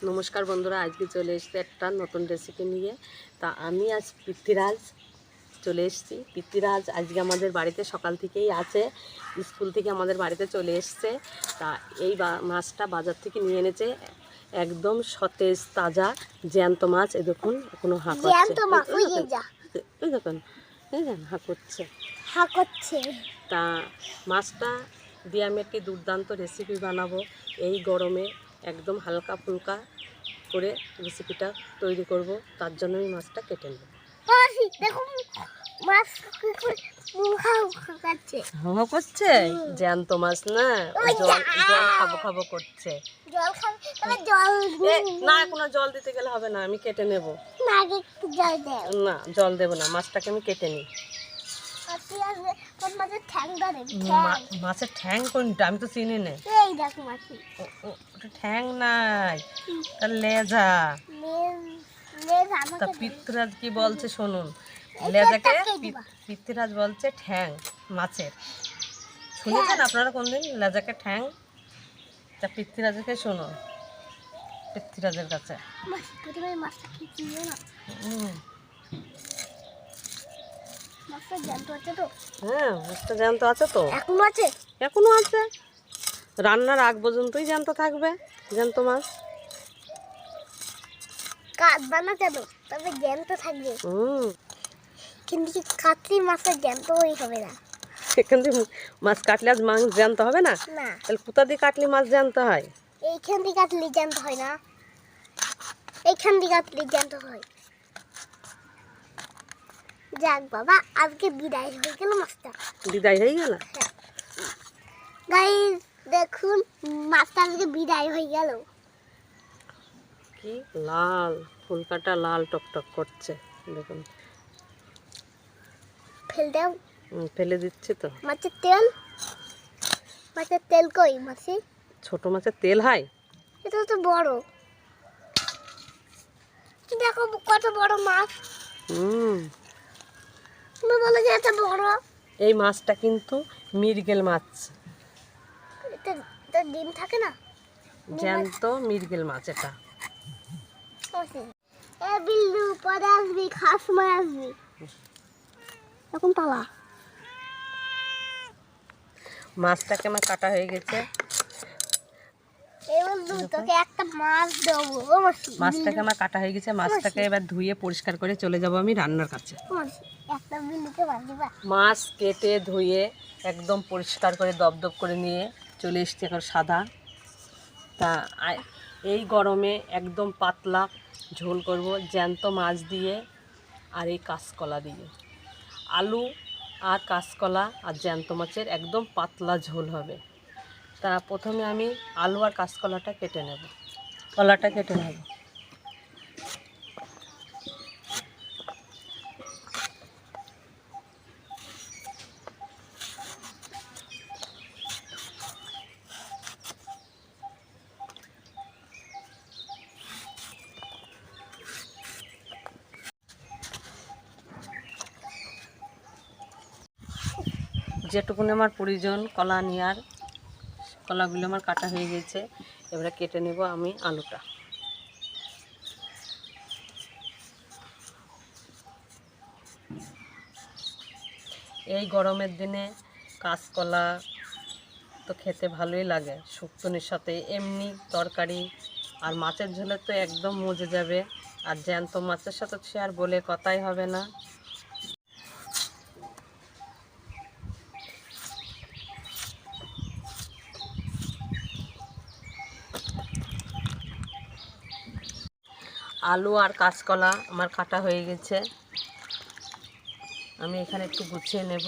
নমস্কার বন্ধুরা, আজকে চলে এসেছি একটা নতুন রেসিপি নিয়ে। তা আমি আজ পৃথ্বীরাজ চলে এসেছি। পৃথ্বীরাজ আজকে আমাদের বাড়িতে সকাল থেকেই আছে, স্কুল থেকে আমাদের বাড়িতে চলে এসছে। তা এই মাছটা বাজার থেকে নিয়ে এনেছে, একদম সতেজ তাজা জ্যান্ত মাছ। এই দেখুন এখনো হাঁক দেখুন, হাঁক করছে। তা মাছটা দিয়ে আমি একটি দুর্দান্ত রেসিপি বানাবো। এই গরমে একদম হালকা ফুলকা করে রেসিপিটা তৈরি করব। তার জন্য আমি মাছটা কেটে নেব। করছে জ্যান্ত মাছ না, জল খাবো খাবো করছে। না, কোনো জল দিতে গেলে হবে না, আমি কেটে নেব। না, জল দেবো না, মাছটাকে আমি কেটে নিই। মাছের ঠ্যাং কোনটা? আমি তো চিনি না। ওটা ঠ্যাং নাই, তার লেজা। তা পৃথ্বীরাজ কি বলছে শুনুন। লেজাকে পৃথ্বীরাজ বলছে ঠ্যাং মাছের। শুনেছেন আপনারা কোনদিন লেজাকে ঠ্যাং? তা পৃথ্বীরাজকে শুনুন, পৃথ্বীরাজের কাছে। হ্যাঁ, মাছটা জ্যান্ত আছে তো, এখনো আছে। রান্নার আগ পর্যন্তই জ্যান্ত থাকবে, জ্যান্ত মাছ। কাটবানা কেন, তবে জ্যান্ত থাকবে। কিন্তু কাটলি মাছের জ্যান্তই হবে না। এখান থেকে মাছ কাটলে আজ মাছ জ্যান্ত হবে না? তাহলে কোথা দিয়ে কাটলে মাছ জ্যান্ত হয়? এইখান দিয়ে কাটলে জ্যান্ত হয় না, এইখান দিয়ে কাটলে জ্যান্ত হয়। যাক বাবা, আজকে বিদায় হয়ে গেল মাছটা। বিদায় হয়ে গেল? গাইস দেখুন, মাছটা আজকে বিদায় হয়ে গেল। কি লাল, ফুলকাটা লাল টকটক করছে দেখুন। ফেল দাও। ফেলে দিচ্ছি তো। মাছের তেল কই? মাছে ছোট মাছের তেল হয়? এটা তো বড়, দেখো কত বড় মাছ। তুমি বলে যে এটা বড়। এই মাছটা কিন্তু মৃগেল মাছ। এটা ডিম থাকে না, জ্যান্ত মৃগেল মাছ এটা। বিল্লু পরে আসবি, খাস সময় আসবি। এখন পালা। মাছটাকে আমার কাটা হয়ে গেছে। একটা মাছ দেবো। মাছটাকে আমার কাটা হয়ে গেছে। মাছটাকে এবার ধুয়ে পরিষ্কার করে চলে যাব আমি রান্নার কাছে। মাছ কেটে ধুয়ে একদম পরিষ্কার করে দপদপ করে নিয়ে চলে এসছি এখন সাদা। তা এই গরমে একদম পাতলা ঝোল করব জ্যান্ত মাছ দিয়ে আর এই কাঁচকলা দিয়ে। আলু আর কাঁচকলা আর জ্যান্ত মাছের একদম পাতলা ঝোল হবে। তা প্রথমে আমি আলু আর কাঁচকলাটা কেটে নেব, কলাটা কেটে নেব। যেটুকুনি আমার প্রয়োজন কলা নেওয়ার, কলাগুলো আমার কাটা হয়ে গেছে। এবারে কেটে নেব আমি আলুটা। এই গরমের দিনে কাঁচকলা তো খেতে ভালোই লাগে শুক্তনির সাথে, এমনি তরকারি আর মাছের ঝোলে তো একদম মজে যাবে। আর জ্যান্ত মাছের সাথে সে আর বলে কথাই হবে না। আলু আর কাঁচকলা আমার কাটা হয়ে গেছে। আমি এখানে একটু গুছিয়ে নেব।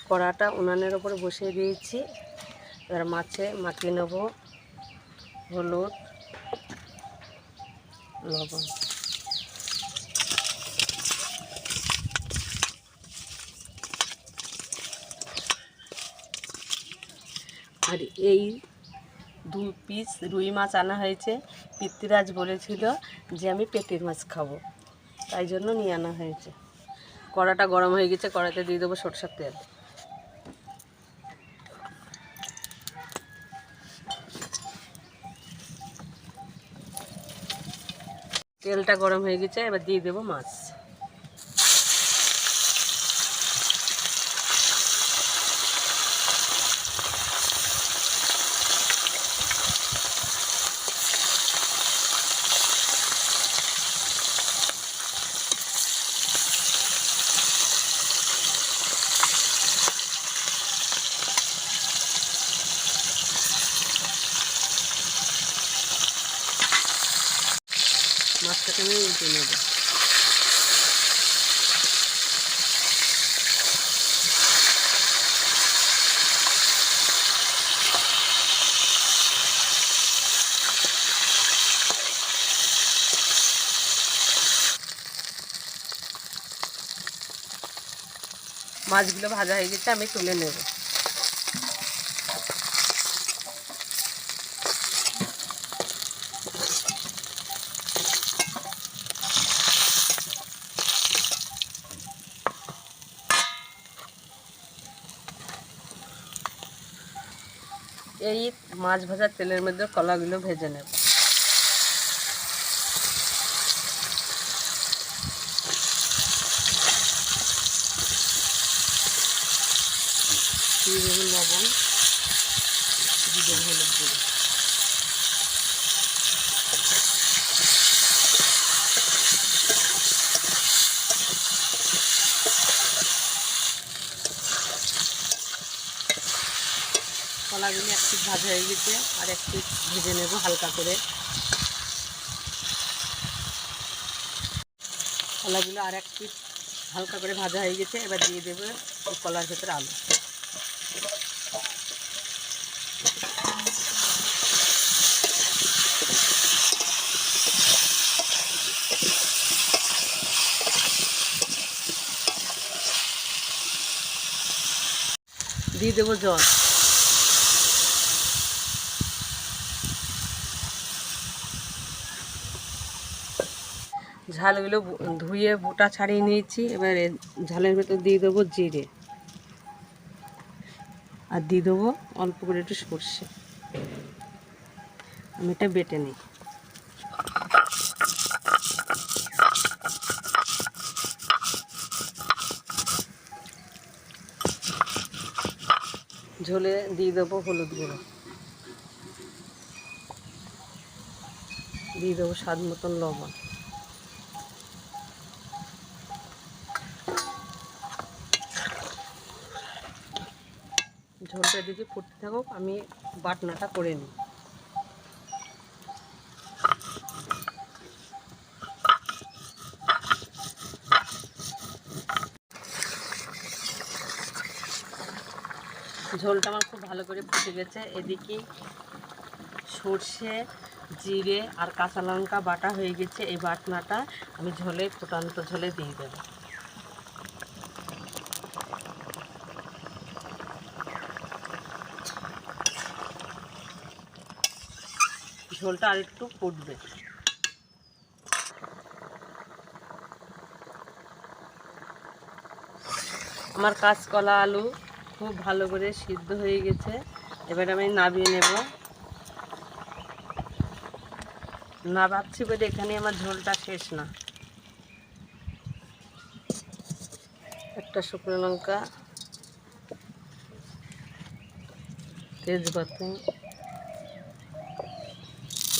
কড়াটা উনানের ওপরে বসিয়ে দিয়েছি। এবার মাছে মাখিয়ে নেব হলুদ, লবণ। আর এই 2 পিস রুই মাছ আনা হয়েছে। পৃথ্বীরাজ বলেছিল যে আমি পেটির মাছ খাবো, তাই জন্য নিয়ে আনা হয়েছে। কড়াটা গরম হয়ে গেছে, কড়াতে দিয়ে দেবো সরষের তেল। তেলটা গরম হয়ে গেছে, এবার দিয়ে দেবো মাছ। মাছটাকে আমি উল্টে নেব। মাছগুলো ভাজা হয়ে গেছে, আমি তুলে নেব। এই মাছ ভাজার তেলের মধ্যে কলাগুলো ভেজে নেব। দিয়ে দেবো লবণ, দিয়ে দেবো হলুদ গুঁড়ো। কলাগুলো এক পিঠ ভাজা হয়ে গেছে, আর এক পিঠ ভেজে নেব হালকা করে। কলাগুলো আর এক পিঠ হালকা করে ভাজা হয়ে গেছে, এবার দিয়ে দেবো এই কলার ভেতরে আলু। দিয়ে দেবো জল। ঝালগুলো ধুয়ে বোটা ছাড়িয়ে নিয়েছি, এবারে ঝালের ভেতর দিয়ে দেবো জিরে, আর দিয়ে দেবো অল্প করে একটু সর্ষে। আমি এটা বেটে নিই। ঝোলে দিয়ে দেবো হলুদ গুঁড়ো, দিয়ে দেবো স্বাদ মতন লবণ। ঝোলটা এদিকে ফুটতে থাকুক, আমি বাটনাটা করে নিই। ঝোলটা আমার খুব ভালো করে ফুটে গেছে। এদিকে সর্ষে, জিরে আর কাঁচা লঙ্কা বাটা হয়ে গেছে। এই বাটনাটা আমি ঝোলে, ফুটান্ত ঝোলে দিয়ে দেবো। ঝোলটা আর একটু ফুটবে। আমার কাঁচকলা আলু খুব ভালো করে সিদ্ধ হয়ে গেছে, এবার আমি নামিয়ে নেব। না ভাবছি বলে এখানে আমার ঝোলটা শেষ না। একটা শুকনো লঙ্কা, তেজপাতা,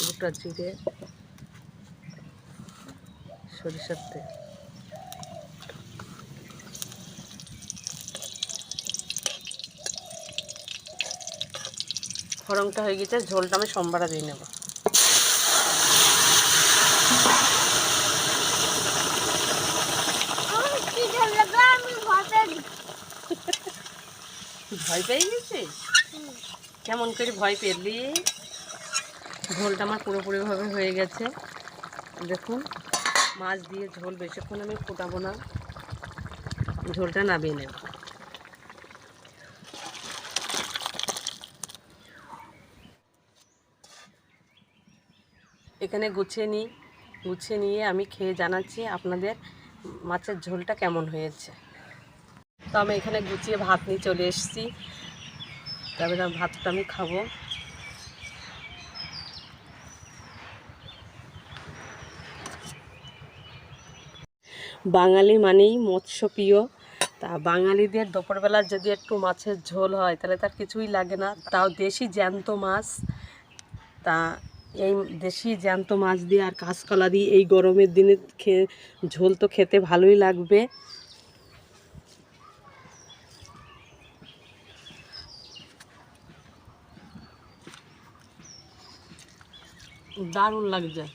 গোটা জিরে, সরিষার তেল। ফোড়নটা হয়ে গেছে, ঝোলটা আমি সম্বারা দিয়ে নেব। ভয় পেয়ে গেছিস? কেমন করে ভয় পেলি? ঝোলটা আমার পুরোপুরিভাবে হয়ে গেছে। দেখুন, মাছ দিয়ে ঝোল বেশিক্ষণ আমি ফোটাবো না, ঝোলটা নামিয়ে নেব। এখানে গুছিয়ে নিয়ে আমি খেয়ে জানাচ্ছি আপনাদের মাছের ঝোলটা কেমন হয়েছে। তো আমি এখানে গুছিয়ে ভাত নিয়ে চলে এসেছি, তারপরে ভাতটা আমি খাবো। বাঙালি মানেই মৎস্যপ্রিয়। তা বাঙালিদের দুপুরবেলা যদি একটু মাছের ঝোল হয় তাহলে তার কিছুই লাগে না, তাও দেশি জ্যান্ত মাছ। তা এই দেশি জ্যান্ত মাছ দিয়ে আর কাঁচকলা দিয়ে এই গরমের দিনে ঝোল তো খেতে ভালোই লাগবে। দারুণ লাগছে।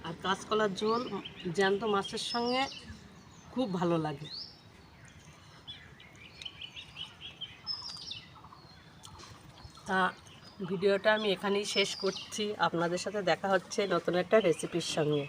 আর কাঁচকলার ঝোল জ্যান্ত মাছের সঙ্গে খুব ভালো লাগে। তা ভিডিওটা আমি এখানেই শেষ করছি। আপনাদের সাথে দেখা হচ্ছে নতুন একটা রেসিপির সঙ্গে।